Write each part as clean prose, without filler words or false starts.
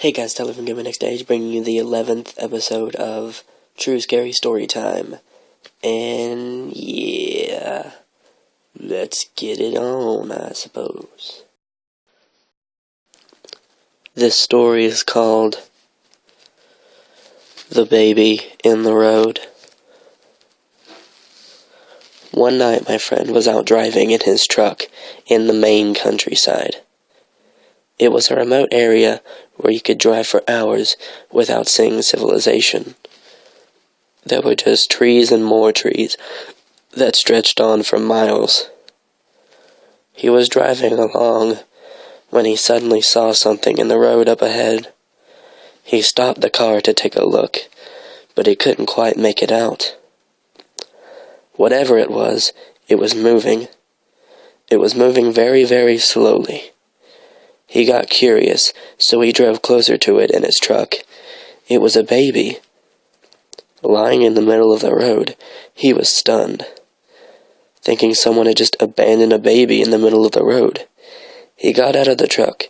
Hey guys, Tyler from Game Next Stage, bringing you the 11th episode of True Scary Story Time. And yeah, let's get it on, I suppose. This story is called The Baby in the Road. One night my friend was out driving in his truck in the Maine countryside. It was a remote area where you could drive for hours without seeing civilization. There were just trees and more trees that stretched on for miles. He was driving along when he suddenly saw something in the road up ahead. He stopped the car to take a look, but he couldn't quite make it out. Whatever it was moving. It was moving very, very slowly. He got curious, so he drove closer to it in his truck. It was a baby. Lying in the middle of the road, he was stunned, thinking someone had just abandoned a baby in the middle of the road. He got out of the truck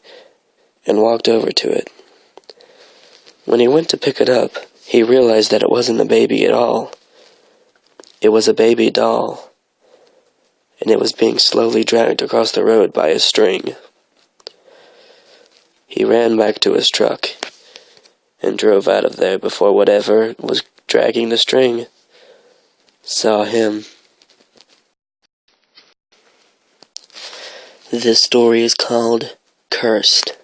and walked over to it. When he went to pick it up, he realized that it wasn't a baby at all. It was a baby doll, and it was being slowly dragged across the road by a string. He ran back to his truck and drove out of there before whatever was dragging the string saw him. This story is called Cursed.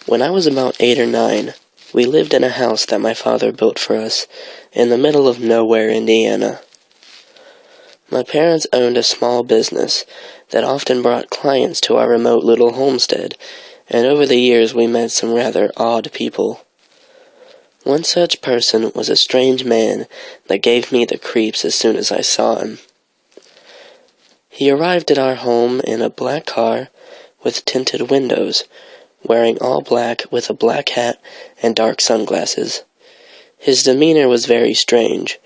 When I was about 8 or 9, we lived in a house that my father built for us in the middle of nowhere, Indiana. My parents owned a small business that often brought clients to our remote little homestead, and over the years we met some rather odd people. One such person was a strange man that gave me the creeps as soon as I saw him. He arrived at our home in a black car with tinted windows, wearing all black with a black hat and dark sunglasses. His demeanor was very strange,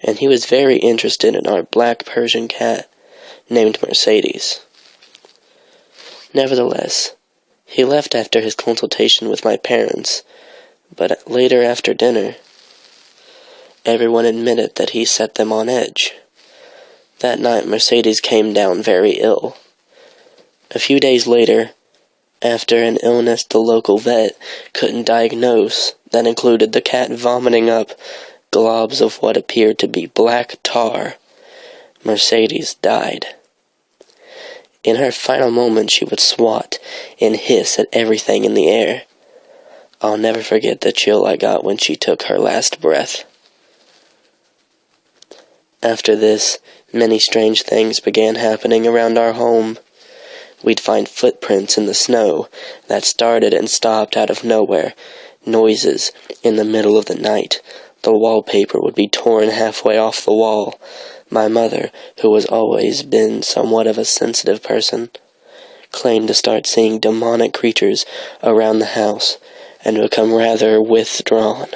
and he was very interested in our black Persian cat, named Mercedes. Nevertheless, he left after his consultation with my parents, but later after dinner, everyone admitted that he set them on edge. That night, Mercedes came down very ill. A few days later, after an illness the local vet couldn't diagnose that included the cat vomiting up globs of what appeared to be black tar, Mercedes died. In her final moments, she would swat and hiss at everything in the air. I'll never forget the chill I got when she took her last breath. After this, many strange things began happening around our home. We'd find footprints in the snow that started and stopped out of nowhere, noises in the middle of the night. The wallpaper would be torn halfway off the wall. My mother, who has always been somewhat of a sensitive person, claimed to start seeing demonic creatures around the house and become rather withdrawn.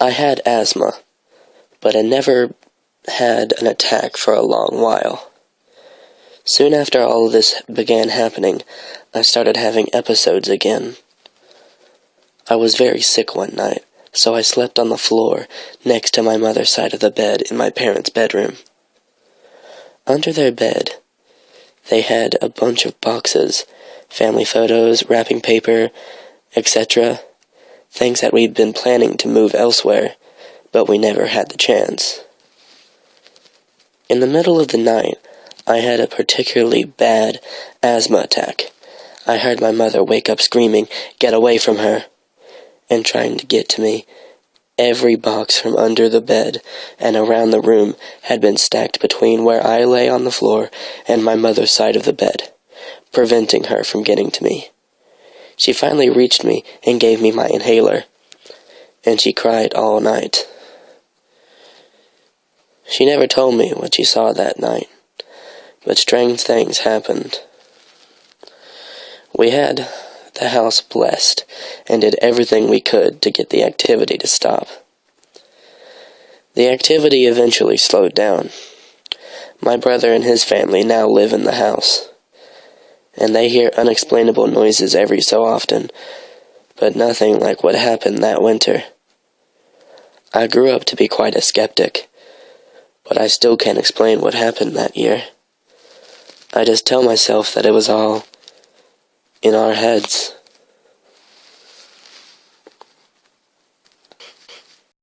I had asthma, but I never had an attack for a long while. Soon after all of this began happening, I started having episodes again. I was very sick one night, so I slept on the floor next to my mother's side of the bed in my parents' bedroom. Under their bed, they had a bunch of boxes, family photos, wrapping paper, etc., things that we'd been planning to move elsewhere, but we never had the chance. In the middle of the night, I had a particularly bad asthma attack. I heard my mother wake up screaming, "Get away from her!" and trying to get to me. Every box from under the bed and around the room had been stacked between where I lay on the floor and my mother's side of the bed, preventing her from getting to me. She finally reached me and gave me my inhaler, and she cried all night. She never told me what she saw that night, but strange things happened. We had the house blessed and did everything we could to get the activity to stop. The activity eventually slowed down. My brother and his family now live in the house, and they hear unexplainable noises every so often, but nothing like what happened that winter. I grew up to be quite a skeptic, but I still can't explain what happened that year. I just tell myself that it was all in our heads.